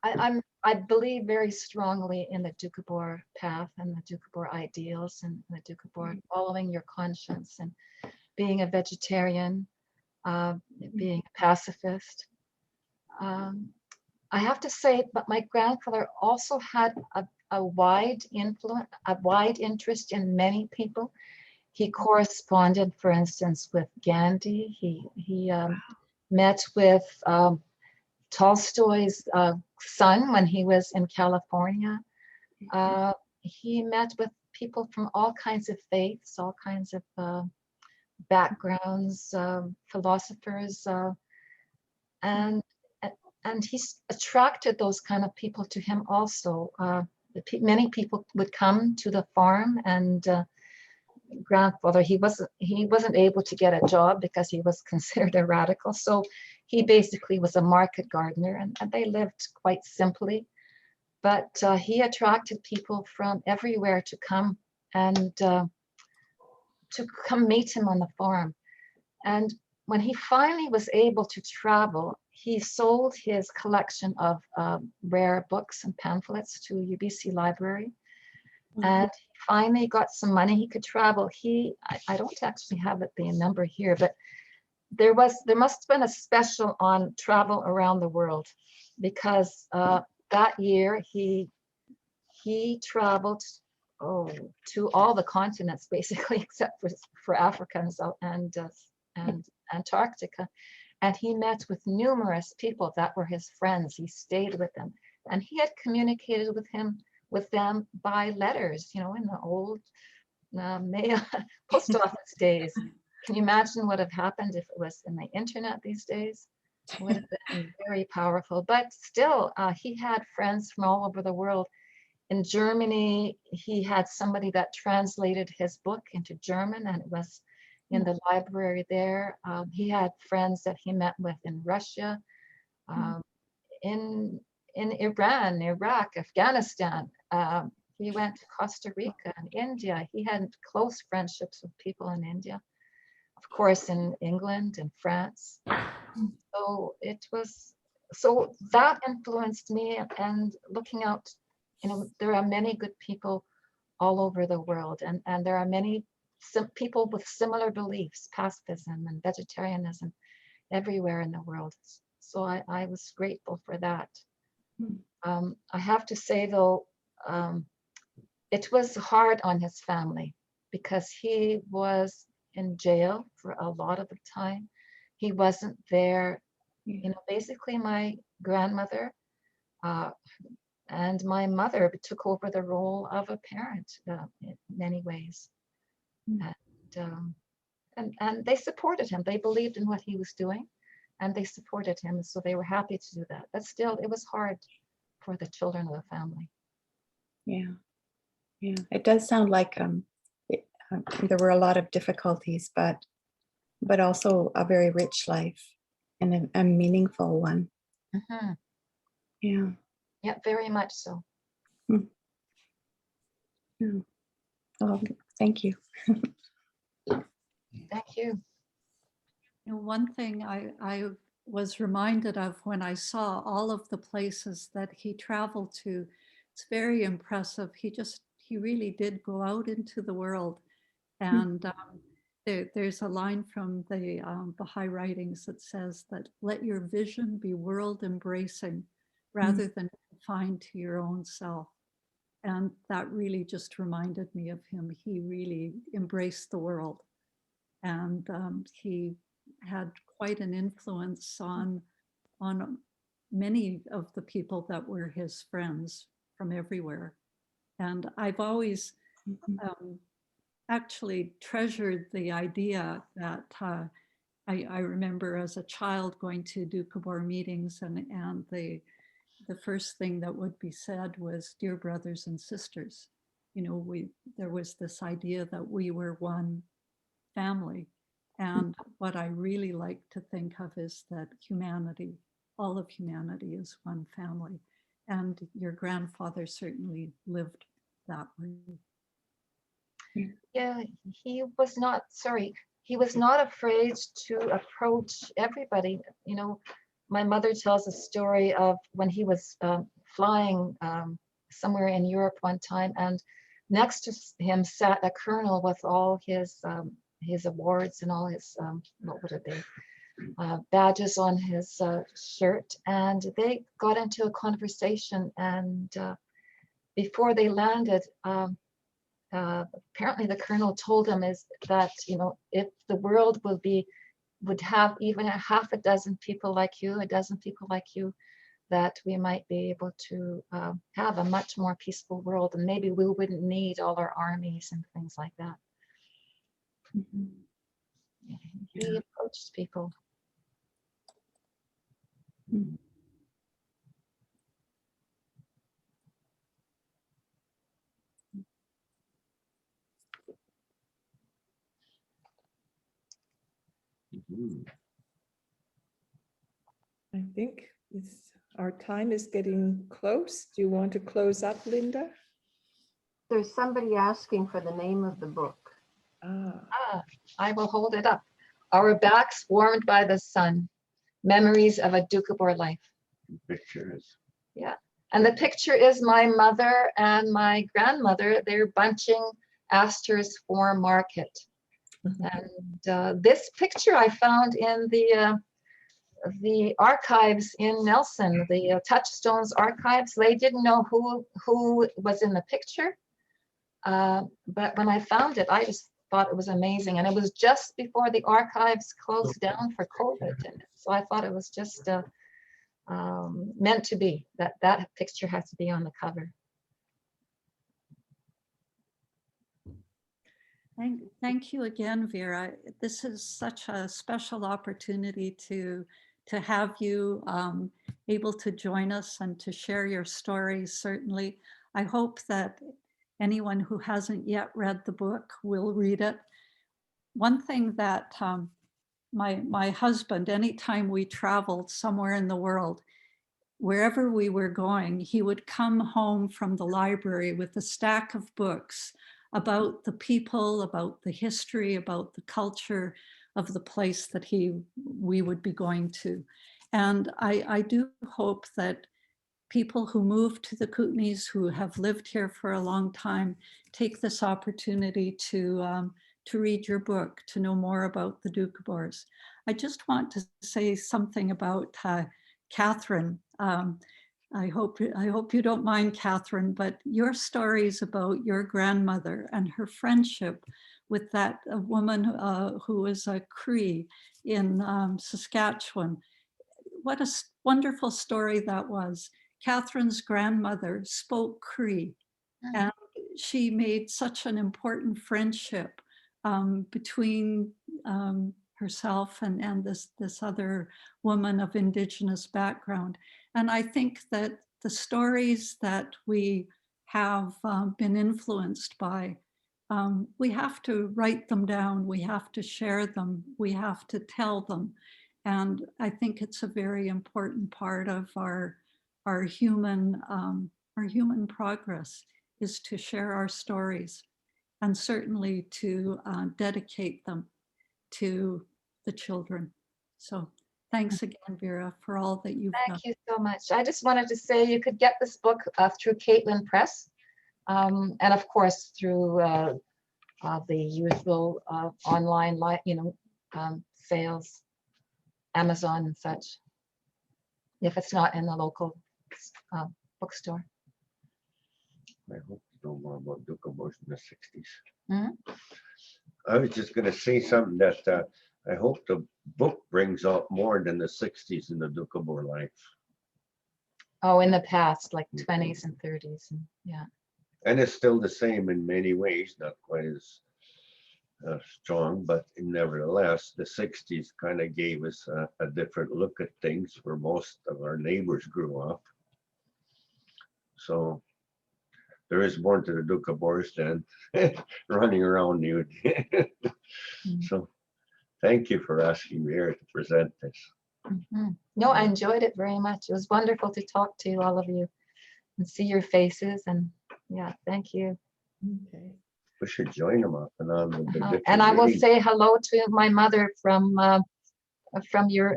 I believe very strongly in the Doukhobor path and the Doukhobor ideals and the Doukhobor following your conscience and being a vegetarian, being a pacifist. Um, I have to say, but my grandfather also had a wide influence, a wide interest in many people. He corresponded, for instance, with Gandhi. He met with Tolstoy's son when he was in California. He met with people from all kinds of faiths, all kinds of backgrounds, philosophers, and and he's attracted those kind of people to him also. Many people would come to the farm, and grandfather, he wasn't able to get a job because he was considered a radical, so he basically was a market gardener, and they lived quite simply, but he attracted people from everywhere to come and to come meet him on the farm. And when he finally was able to travel, he sold his collection of rare books and pamphlets to UBC Library. And he finally got some money. He could travel. I don't actually have the number here, but there must have been a special on travel around the world, because that year he traveled to all the continents basically, except for Africa and Antarctica. And he met with numerous people that were his friends. He stayed with them, and he had communicated with them by letters, in the old mail post office days. Can you imagine what have happened if it was in the internet these days? It would have been very powerful. But still, he had friends from all over the world. In Germany, he had somebody that translated his book into German, and it was in the library there. He had friends that he met with in Russia, in Iran, Iraq, Afghanistan. He went to Costa Rica and India. He had close friendships with people in India, of course, in England and France. So that influenced me, and looking out, there are many good people all over the world, and there are many people with similar beliefs, pacifism and vegetarianism everywhere in the world. So I was grateful for that. I have to say though, it was hard on his family because he was in jail for a lot of the time. He wasn't there. Basically my grandmother and my mother took over the role of a parent in many ways. And they supported him. They believed in what he was doing, and they supported him. So they were happy to do that. But still, it was hard for the children of the family. Yeah, it does sound like there were a lot of difficulties, but also a very rich life and a meaningful one. Mm-hmm. Yeah. Yeah, very much so. Yeah. Oh, thank you. Thank you. One thing I was reminded of when I saw all of the places that he traveled to, it's very impressive. He really did go out into the world. And there's a line from the Baha'i writings that says that let your vision be world embracing rather than confined to your own self. And that really just reminded me of him. He really embraced the world. And he had quite an influence on many of the people that were his friends from everywhere. And I've always actually treasured the idea that I remember as a child going to Doukhobor meetings, and the first thing that would be said was, "Dear brothers and sisters." there was this idea that we were one family. And what I really like to think of is that humanity, all of humanity is one family. And your grandfather certainly lived that way. Yeah, he was not, sorry, he was not afraid to approach everybody. My mother tells a story of when he was flying somewhere in Europe one time, and next to him sat a colonel with all his awards and all his, what would it be, badges on his shirt. And they got into a conversation, and before they landed, apparently the colonel told him is that, if the world would have even a half a dozen people like you, a dozen people like you, that we might be able to have a much more peaceful world, and maybe we wouldn't need all our armies and things like that. Mhm. He approached people. Mm. Mhm. I think our time is getting close. Do you want to close up, Linda? There's somebody asking for the name of the book. I will hold it up. Our Backs Warmed by the Sun, Memories of a Doukhobor Life. Pictures. Yeah. And the picture is my mother and my grandmother. They're bunching asters for market. And this picture I found in the archives in Nelson, the Touchstones archives. They didn't know who was in the picture. But when I found it, I just thought it was amazing. And it was just before the archives closed down for COVID. And so I thought it was just meant to be, that picture has to be on the cover. Thank you again, Vera. This is such a special opportunity to have you able to join us and to share your stories. Certainly, I hope that anyone who hasn't yet read the book will read it. One thing that my husband, anytime we traveled somewhere in the world, wherever we were going, he would come home from the library with a stack of books about the people, about the history, about the culture of the place that we would be going to. And I do hope that people who move to the Kootenays, who have lived here for a long time, take this opportunity to read your book, to know more about the Doukhobors. I just want to say something about Catherine. I hope you don't mind, Catherine, but your stories about your grandmother and her friendship with that woman who was a Cree in Saskatchewan. What a wonderful story that was. Catherine's grandmother spoke Cree, and she made such an important friendship between herself and this other woman of Indigenous background. And I think that the stories that we have been influenced by, we have to write them down, we have to share them, we have to tell them. And I think it's a very important part of our human progress, is to share our stories, and certainly to dedicate them to the children. So thanks again, Vera, for all that you've done. Thank you so much. I just wanted to say you could get this book through Caitlin Press, and of course through the usual online, sales, Amazon and such, if it's not in the local bookstore. I hope you know more about Doukhobors in the 60s. Mhm. I was just going to say something that I hope the book brings out more than the 60s in the Doukhobor life. Oh, in the past, like 20s and 30s, and yeah. And it's still the same in many ways, not quite as strong, but nevertheless, the 60s kind of gave us a different look at things where most of our neighbors grew up. So there is more to the Doukhobors than running around nude. So thank you for asking me here to present this. No, I enjoyed it very much. It was wonderful to talk to all of you and see your faces. And yeah, thank you. Okay. We should join them up and on with the different And I will readings. say hello to my mother from your.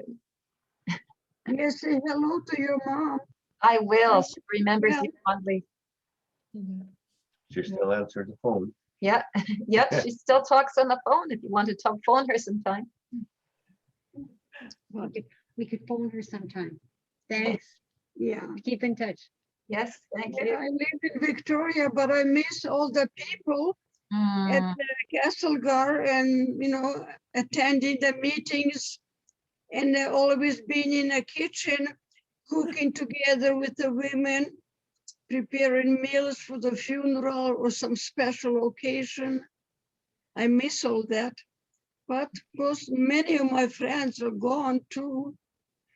Yes, say hello to your mom. I will. She remembers Yeah. you fondly. She still answers the phone. Yeah, yeah. She still talks on the phone. If you want to phone her sometime. Well, we could phone her sometime. Thanks. Yeah. Keep in touch. Yes, thank Yeah, you. I live in Victoria, but I miss all the people at Mm, the Castlegar and, attending the meetings and always being in a kitchen, cooking together with the women, preparing meals for the funeral or some special occasion. I miss all that. But of course, many of my friends are gone too.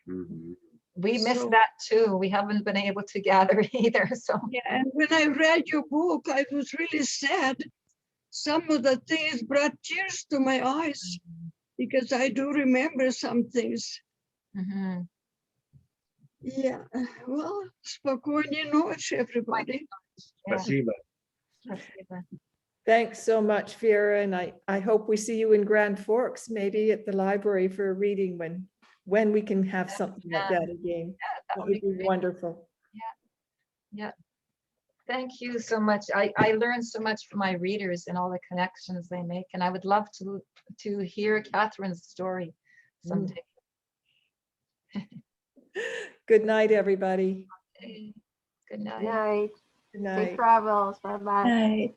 Mhm. we miss So- that too. We haven't been able to gather either. So Yeah, and when I read your book, I was really sad. Some of the things brought tears to my eyes because I do remember some things. mhm. Yeah, well, spokojnie noche, everybody. Yeah. Спасибо. Thanks so much, Vera, and I hope we see you in Grand Forks, maybe at the library for a reading when we can have something like that again. that That would would be great. wonderful. Yeah. Thank you so much. I learned so much from my readers and all the connections they make, and I would love to hear Catherine's story someday. Good night, everybody. Good night. Night. Good Safe night. travels. Bye-bye. Right.